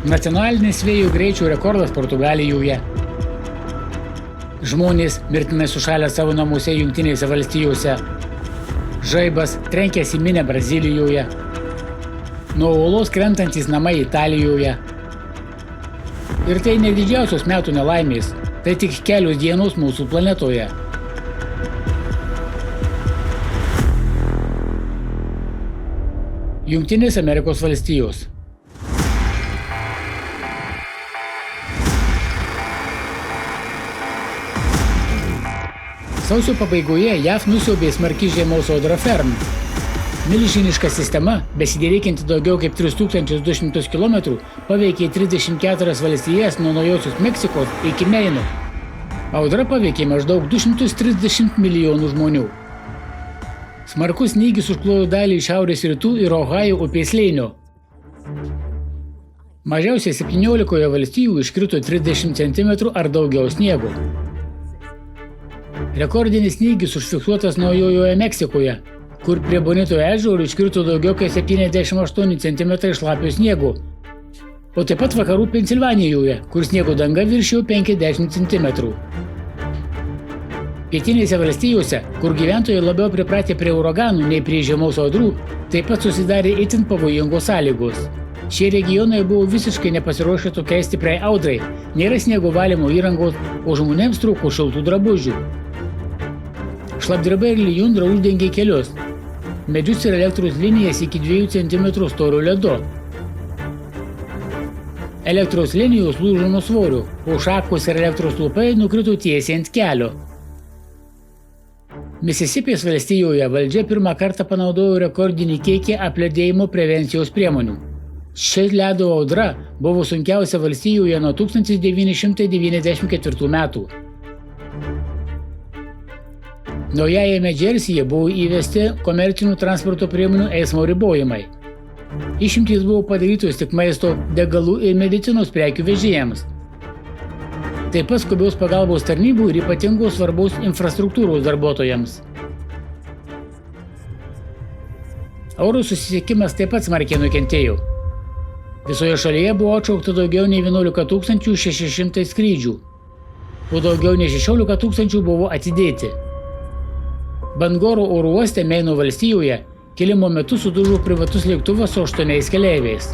Nacionalinis vėjų greičių rekordas Portugalijoje. Žmonės mirtinai sušalę savo namuose Jungtinėse valstijose. Žaibas trenkėsi į minią Brazilijoje. Nuo uolos krentantys namai Italijoje. Ir tai ne didžiausios metų nelaimės, tai tik kelios dienos mūsų planetoje. Jungtinės Amerikos valstijos. Sausio pabaigoje JAV nusiaubė smarki žiemos audra Fern. Milžiniška sistema, besidėrėkinti daugiau kaip 3200 km, paveikė 34 valstijas nuo Naujosios Meksikos iki Meino. Audra paveikė maždaug 230 milijonų žmonių. Smarkus snygis užklojo dalį šiaurės rytų ir Ohajo upės slėnio. Mažiausiai 17 valstijų iškrito 30 cm ar daugiau sniego. Rekordinis snygis užfiksuotas Naujojoje Meksikoje, kur prie Bonito ežero iškrito daugiau kaip 78 cm šlapio sniego, o taip pat vakarų Pensilvanijoje, kur sniego danga viršijo 50 cm. Pietinėse valstijose, kur gyventojai labiau pripratę prie uraganų nei prie žiemos audrų, taip pat susidarė itin pavojingos sąlygos. Šie regionai buvo visiškai nepasiruošę tokiai stipriai audrai, nėra sniego valymo įrangos, o žmonėms trūko šiltų drabužių. Šlapdriba ir lijundra uždengė kelius, medžius ir elektros linijas iki 2 cm storio ledu. Elektros linijos lūžo nuo svorio, o šakos ir elektros stulpai nukrito tiesiai ant kelio. Misisipės valstijoje valdžia pirmą kartą panaudojo rekordinį kiekį apledėjimo prevencijos priemonių. Ši ledo audra buvo sunkiausia valstijoje nuo 1994 metų. Naujajame Džersyje buvo įvesti komercinių transporto priemonių eismo ribojimai. Išimtys buvo padarytos tik maisto, degalų ir medicinos prekių vežėjams. Taip pat skubios pagalbos tarnybų ir ypatingos svarbos infrastruktūros darbuotojams. Oro susisiekimas taip pat smarkiai nukentėjo. Visoje šalyje buvo atšaukta daugiau nei 11 600 skrydžių, o daugiau nei 16 000 buvo atidėti. Bangoro oro uoste Meino valstijoje kilimo metu sudužo privatus lėktuvas su 8 keleiviais.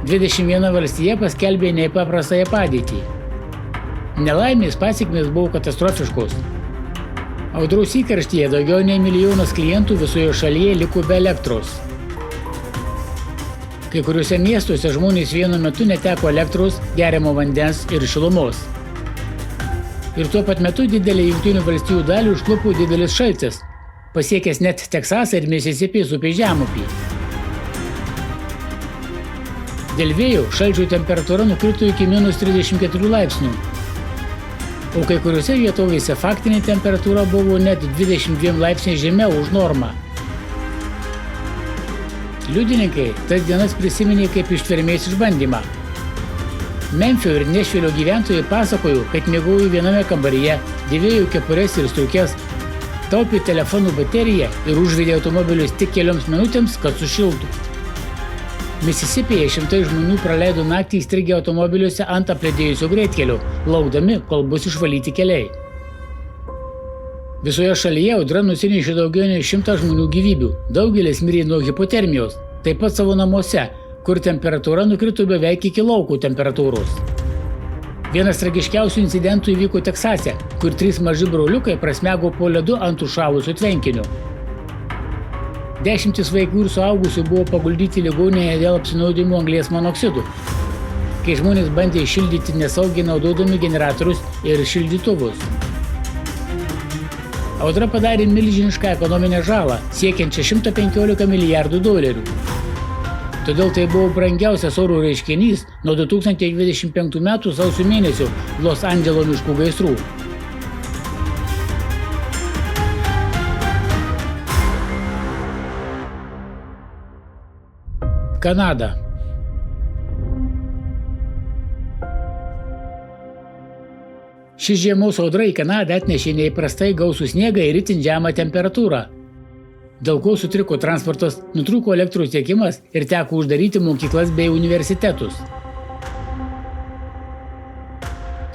21 valstija paskelbė nepaprastąją padėtį. Nelaimės pasekmės buvo katastrofiškos. Audros įkarštyje daugiau nei 1 milijonas klientų visoje šalyje liko be elektros. Kai kuriuose miestuose žmonės vienu metu neteko elektros, geriamo vandens ir šilumos. Ir tuo pat metu didelį Jungtinių valstijų dalį užklupo didelis šaltis, pasiekęs net Teksasą ir Misisipės upės žemupį. Dėl vėjo šalčio temperatūra nukrito iki -34 laipsnių, o kai kuriuose vietovėse faktinė temperatūra buvo net 22 laipsniais žemiau už normą. Liudininkai tas dienas prisiminė kaip ištvermės išbandymą. Memfio ir Nešvilio gyventojai pasakojo, kad miegojo viename kambaryje, dėvėjo kepures ir striukes, taupė telefonų bateriją ir užvedė automobilius tik kelioms minutėms, kad sušiltų. Misisipėje šimtai žmonių praleido naktį įstrigę automobiliuose ant apledėjusio greitkelio, laukdami, kol bus išvalyti keliai. Visoje šalyje audra nusinešė daugiau nei 100 žmonių gyvybių, daugelis mirė nuo hipotermijos, taip pat savo namuose, kur temperatūra nukrito beveik iki laukų temperatūros. Vienas tragiškiausių incidentų įvyko Teksase, kur 3 maži broliukai prasmego po ledu ant užšalusio tvenkinio. 10 vaikų ir suaugusių buvo paguldyti ligoninėje dėl apsinuodijimo anglies monoksidu, kai žmonės bandė šildyti nesaugiai naudodami generatorius ir šildytuvus. Audra padarė milžinišką ekonominę žalą, siekiančią $115 milijardų. Todėl tai buvo brangiausias oro reiškinys nuo 2025 metų sausio mėnesio Los Andželo miškų gaisrų. Kanada. Ši žiemos audra į Kanadą atnešė neįprastai gausų sniegą ir itin žemą temperatūrą. dėl ko sutriko transportas, nutrūko elektros tiekimas ir teko uždaryti mokyklas bei universitetus.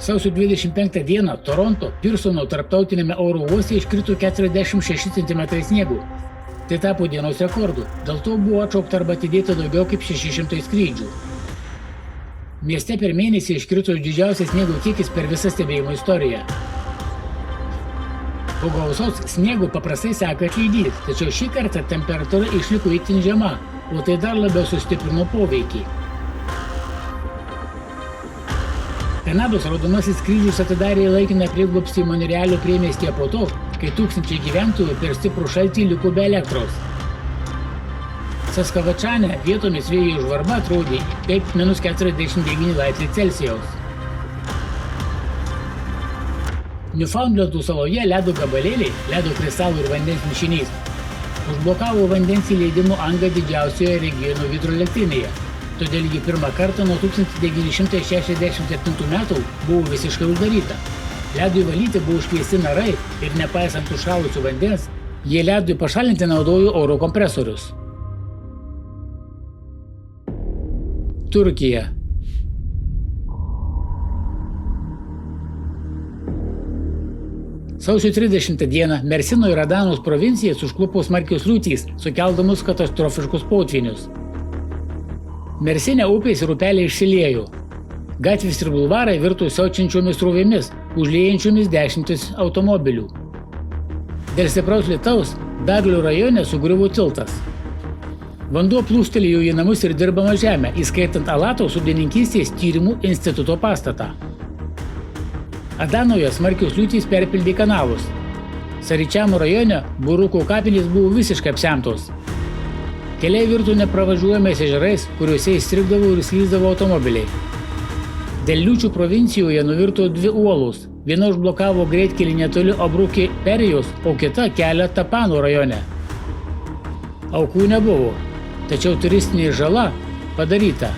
Sausio 25 dieną Toronto Pirsono tarptautinėme oro uoste iškrito 46 cm sniego. Tai tapo dienos rekordu, dėl to buvo atšaukta arba atidėta daugiau kaip 600 skrydžių. Mieste per mėnesį iškrito didžiausias sniego kiekis per visą stebėjimo istoriją. Po gausos sniego paprastai seka atlydys, tačiau šį kartą temperatūra išliko itin žema, o tai dar labiau sustiprino poveikį. Kanados Raudonasis kryžius atidarė laikiną prieglobstį Monrealio priemiestyje po to, kai tūkstančiai gyventojų per stiprų šaltį liko be elektros. Saskavačane vietomis vėjo žvarba atrodė kaip -49 laipsniai Celsijaus. Newfoundlandų saloje ledo gabalėliai, ledo kristalų ir vandens mišinys užblokavo vandens įleidimo angą didžiausioje regiono hidroelektrinėje, todėl ji pirmą kartą nuo 1967 metų buvo visiškai uždaryta. Ledui valyti buvo užkviesti narai ir nepaisant užšalusių vandens, jie ledui pašalinti naudojo oro kompresorius. Turkija. Sausio 30 dieną Mersino ir Adanos provincijas užklupo smarkios liūtys, sukeldamus katastrofiškus potvynius. Mersine upės ir upeliai išsiliejo. Gatvės ir bulvarai virto siaučiančiomis srovėmis, užliejančiomis dešimtis automobilių. Dėl stipraus lietaus Daglio rajone sugriuvo tiltas. Vanduo plūstelėjo į namus ir dirbamą žemę, įskaitant Alato sodininkystės tyrimų instituto pastatą. Adanoje smarkios liūtys perpildė kanalus. Saričiamo rajone Buruko kapinės buvo visiškai apsemtos. Keliai virto nepravažiuojamais ežerais, kuriuose įstrigdavo ir slysdavo automobiliai. Dėl liūčių provincijoje nuvirto 2 uolos. Viena užblokavo greitkelį netoli Obrukė perėjos, o kita kelią Tapano rajone. Aukų nebuvo, tačiau turistinė žala padaryta.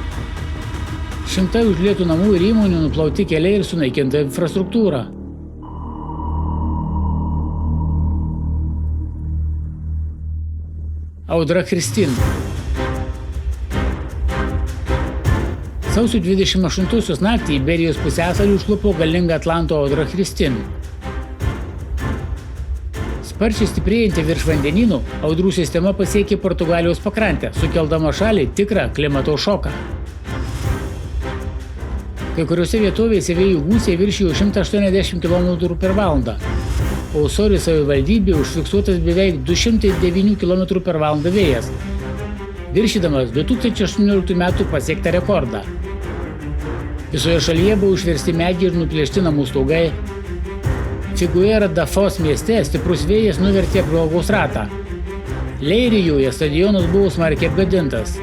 Šimtai užlietų namų ir įmonių nuplauti keliai ir sunaikinta infrastruktūra. Audra Christine. Sausio 28 naktį Iberijos pusiasalį užklupo galinga Atlanto audra Christine. Sparčiai stiprėjanti virš vandenynų, audrų sistema pasiekė Portugalijos pakrantę, sukeldama šaliai tikrą klimato šoką. Kai kuriuose vietovėse vėjų gūsiai viršijo 180 km/h, o Sori savivaldybėje užfiksuotas beveik 209 km/h vėjas, viršydamas 2018 metų pasiektą rekordą. Visoje šalyje buvo užversti medžiai ir nuplėšti namų stogai. Figueira da Foz mieste stiprus vėjas nuvertė apžvalgos ratą. Leirijoje stadionas buvo smarkiai apgadintas.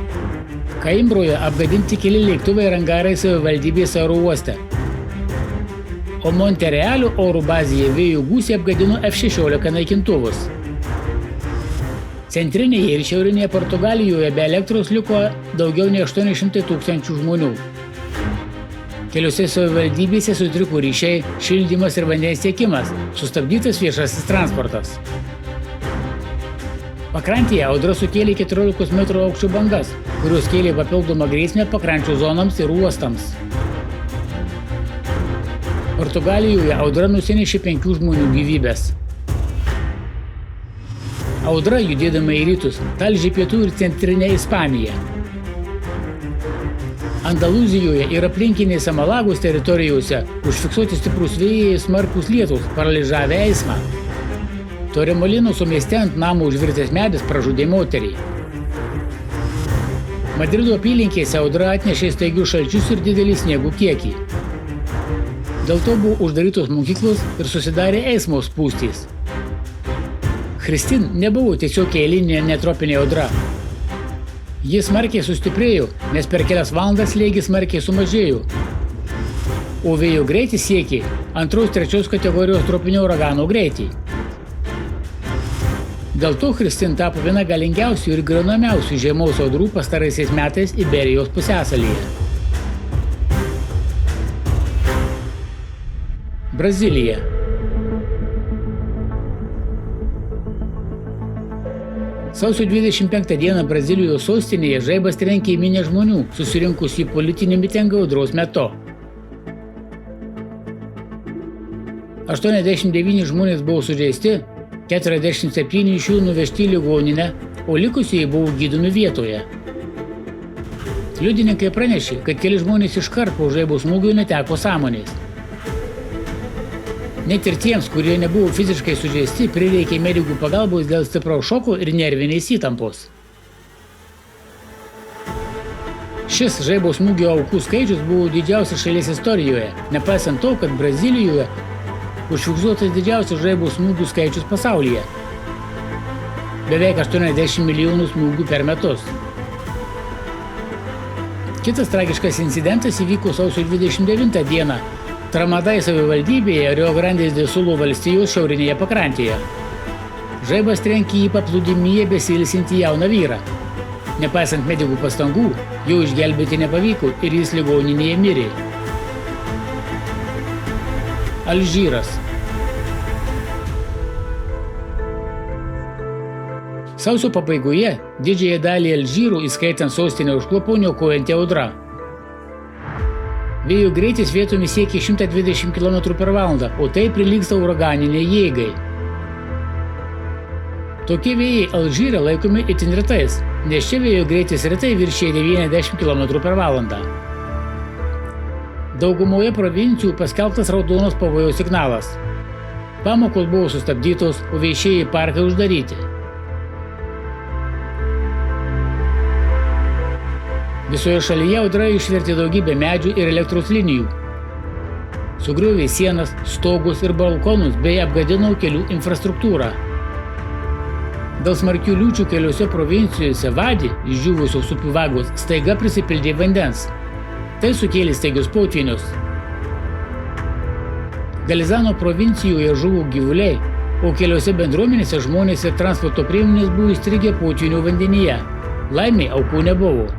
Kaimbroje apgadinti keli lėktuvai ir angarai savivaldybės oro uoste. O Monterealio oro bazėje vėjo gūsiai apgadino F-16 naikintuvus. Centrinėje ir šiaurinėje Portugalijoje be elektros liko daugiau nei 800 tūkstančių žmonių. Keliose savivaldybėse sutriko ryšiai, šildymas ir vandens tiekimas, sustabdytas viešasis transportas. Pakrantėje audra sukėlė 14 metrų aukščio bangas, kurios kėlė papildomą grėsmę pakrančių zonams ir uostams. Portugalijoje audra nusinešė 5 žmonių gyvybės. Audra, judėdama į rytus, talžė pietų ir centrinę Ispaniją. Andalūzijoje ir aplinkinėse Malagos teritorijose užfiksuoti stiprus vėjai ir smarkūs lietūs paralyžavę eismą. Torremolinos mieste ant namo užvirtęs medis pražudė moterį. Madrido apylinkėse audra atnešė staigius šalčius ir didelį sniego kiekį. Dėl to buvo uždarytos mokyklos ir susidarė eismo spūstys. Christine nebuvo tiesiog eilinė netropinė audra. Jis smarkiai sustiprėjo, nes per kelias valandas slėgis smarkiai sumažėjo, o vėjo greitis siekė 2-3 kategorijos tropinio uragano greitį. Dėl to Christine tapo viena galingiausių ir griaunamiausių žiemos audrų pastaraisiais metais Iberijos pusiasalyje. Brazilija. Sausio 25 dieną Brazilijos sostinėje žaibas trenkė į minią žmonių, susirinkusių į politinį mitingą audros metu. 89 žmonės buvo sužeisti, 47 iš jų nuvežti į ligoninę, o likusieji buvo gydomi vietoje. Liudininkai pranešė, kad keli žmonės iškart po žaibo smūgių neteko sąmonės. Net ir tiems, kurie nebuvo fiziškai sužeisti, prireikė medikų pagalbos dėl stipraus šoko ir nervinės įtampos. Šis žaibo smūgio aukų skaičius buvo didžiausias šalies istorijoje, nepaisant to, kad Brazilijoje užfiksuotas didžiausias žaibo smūgių skaičius pasaulyje. Beveik 80 milijonų smūgių per metus. Kitas tragiškas incidentas įvyko sausio 29 dieną Tramadai savivaldybėje Rio Grandės do Sulo valstijos šiaurinėje pakrantėje. Žaibas trenkė į paplūdimyje besiilsintį jauną vyrą. Nepaisant medikų pastangų, jo išgelbėti nepavyko ir jis ligoninėje mirė. Alžyras. Sausio pabaigoje didžiąją dalį Alžyro, įskaitant sostinę, užklupo niokojanti audra. Vėjo greitis vietomis siekia 120 km/h, o tai prilygsta uraganiniai jėgai. Tokie vėjai Alžyre laikomi itin retais, nes čia vėjo greitis retai viršija 90 km/h. Daugumoje provincijų paskelbtas raudonas pavojaus signalas. Pamokos buvo sustabdytos, o viešieji parkai uždaryti. Visoje šalyje audra išvertė daugybę medžių ir elektros linijų. Sugriovė sienas, stogus ir balkonus bei apgadino kelių infrastruktūrą. Dėl smarkių liūčių keliose provincijose Vadi, išdžiūvusios upių vagos, staiga prisipildė vandens. Tai sukėlė staigius potvynius. Galizano provincijoje žuvo gyvuliai, o keliose bendruomenėse žmonės ir transporto priemonės buvo įstrigę potvynių vandenyje. Laimei aukų nebuvo.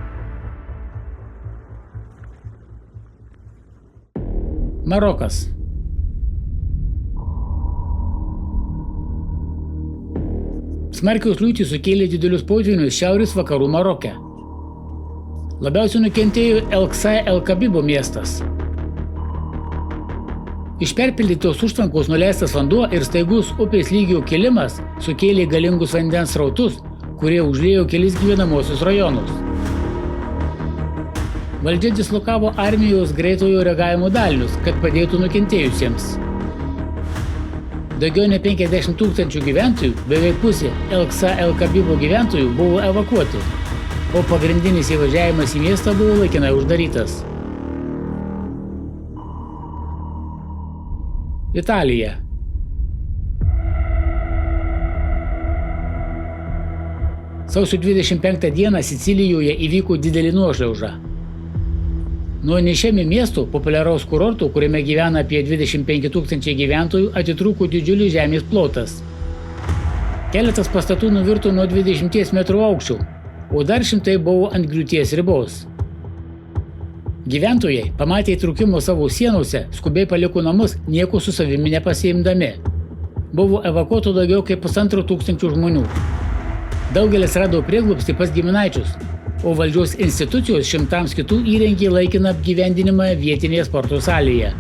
Marokas. Smarkios liūtys sukėlė didelius potvynius šiaurės vakarų Maroke. Labiausiai nukentėjo El Kabibo miestas. Iš perpildytos užtvankos nuleistas vanduo ir staigus upės lygio kilimas sukėlė galingus vandens srautus, kurie užliejo kelis gyvenamosius rajonus. Valdžia dislokavo armijos greitojo reagavimo dalinius, kad padėtų nukentėjusiems. Daugiau nei 50 000 gyventojų, beveik pusė El Kabibo gyventojų buvo evakuoti, o pagrindinis įvažiavimas į miestą buvo laikinai uždarytas. Italija. Sausio 25 dieną Sicilijoje įvyko didelė nuošliauža. Nuo Nišemi miesto, populiaraus kurorto, kuriame gyvena apie 25 000 gyventojų, atitrūko didžiulis žemės plotas. Keletas pastatų nuvirto nuo 20 metrų aukščio, o dar šimtai buvo ant griūties ribos. Gyventojai, pamatę įtrūkimo savo sienose, skubiai paliko namus, nieko su savimi nepasiimdami. Buvo evakuotų daugiau kaip 1500 žmonių. Daugelis rado prieglobstį pas giminaičius, o valdžios institucijos šimtams kitų įrengė laikiną apgyvendinimą vietinėje sporto salėje.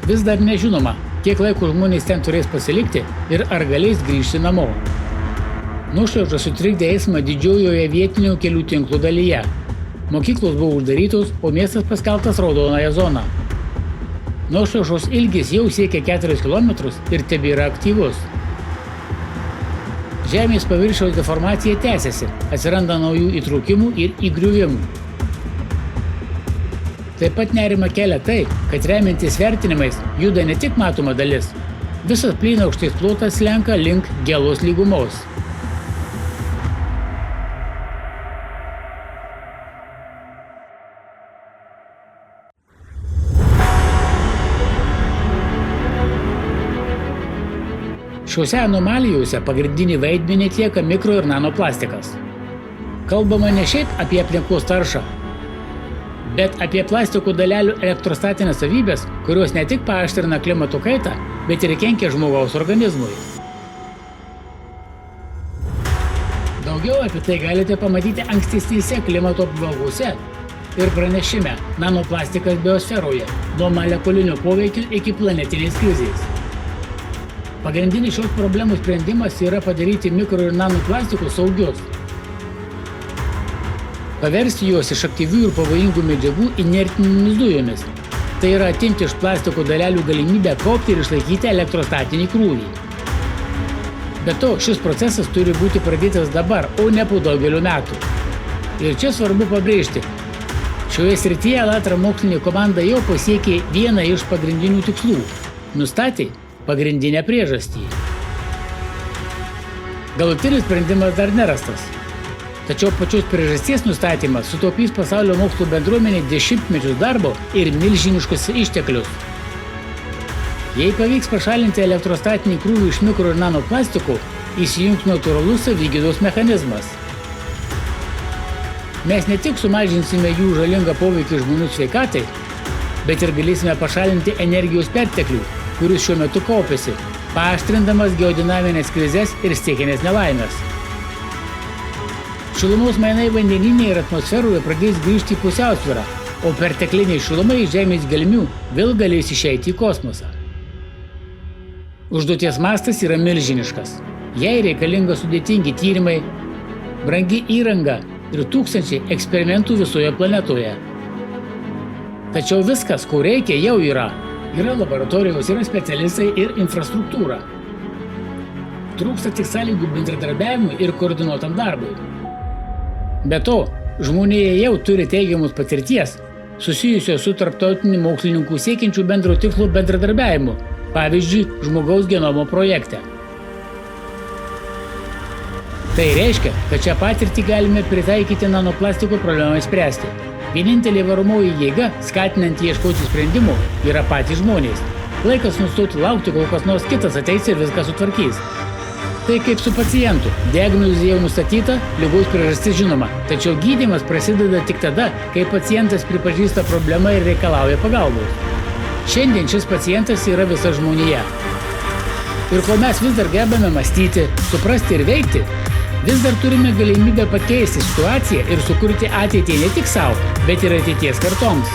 Vis dar nežinoma, kiek laiko žmonės ten turės pasilikti ir ar galės grįžti namo. Nuošliauža sutrikdė eismą didžiojoje vietinių kelių tinklų dalyje. Mokyklos buvo uždarytos, o miestas paskelbtas raudonąją zoną. Nuošliaužos ilgis jau siekia 4 km ir tebėra aktyvus. Žemės paviršiaus deformacija tęsiasi, atsiranda naujų įtrūkimų ir įgriuvimų. Taip pat nerima kelia tai, kad remiantis vertinimais juda ne tik matoma dalis, visas plynaukštis plotas slenka link Gelos lygumos. Šiuose anomalijose pagrindinį vaidmenį atlieka mikro ir nanoplastikas. Kalbama ne šiaip apie aplinkos taršą, bet apie plastiko dalelių elektrostatinės savybės, kurios ne tik paaštrina klimato kaitą, bet ir kenkia žmogaus organizmui. Daugiau apie tai galite pamatyti ankstesnėse klimato apžvalgose ir pranešime Nanoplastikas biosferoje – nuo molekulinio poveikio iki planetinės krizės. Pagrindinis šios problemos sprendimas yra padaryti mikro ir nanoplastikus saugius. Paversti juos iš aktyvių ir pavojingų medžiagų inertinėmis dujomis. Tai yra atimti iš plastiko dalelių galimybę kaupti ir išlaikyti elektrostatinį krūvį. Be to, šis procesas turi būti pradėtas dabar, o ne po daugelio metų. Ir čia svarbu pabrėžti, šioje srityje Alatra mokslinė komanda jau pasiekė vieną iš pagrindinių tikslų – nustatė pagrindinę priežastį. Galutinis sprendimas dar nerastas. Tačiau pačios priežasties nustatymas sutaupys pasaulio mokslo bendruomenė dešimtmečius darbo ir milžiniškus išteklius. Jei pavyks pašalinti elektrostatinį krūvį iš mikro ir nanoplastiko, įsijungs natūralus savigydos mechanizmas. Mes ne tik sumažinsime jų žalingą poveikį žmonių sveikatai, bet ir galėsime pašalinti energijos perteklių, kuris šiuo metu kaupiasi, paaštrindamas geodinaminės krizes ir stichinės nelaimės. Šilumos mainai vandenyne ir atmosferoje pradės grįžti į pusiausvyrą, o pertekliniai šilumai iš Žemės gelmių vėl galės išeiti į kosmosą. Užduoties mastas yra milžiniškas. Jai reikalinga sudėtingi tyrimai, brangi įranga ir tūkstančiai eksperimentų visoje planetoje. Tačiau viskas, ko reikia, jau yra. Yra laboratorijos, yra specialistai ir infrastruktūra. Trūksta tik sąlygų bendradarbiavimui ir koordinuotam darbui. Be to, žmonėje jau turi teigiamos patirties, susijusios su tarptautiniu mokslininkų siekiančių bendro tikslo bendradarbiavimu, pavyzdžiui, žmogaus genomo projekte. Tai reiškia, kad šią patirtį galime pritaikyti nanoplastiko problemai spręsti. Vienintelė varomoji jėga, skatinant ieškoti sprendimų, yra patys žmonės. Laikas nustoti laukti, kol kas nors kitas ateis ir viską sutvarkys. Tai kaip su pacientu. Diagnozė jau nustatyta, ligos priežastis žinoma, tačiau gydymas prasideda tik tada, kai pacientas pripažįsta problemą ir reikalauja pagalbos. Šiandien šis pacientas yra visa žmonija. Ir kol mes vis dar gebame mąstyti, suprasti ir veikti, vis dar turime galimybę pakeisti situaciją ir sukurti ateitį ne tik sau, bet ir ateities kartoms.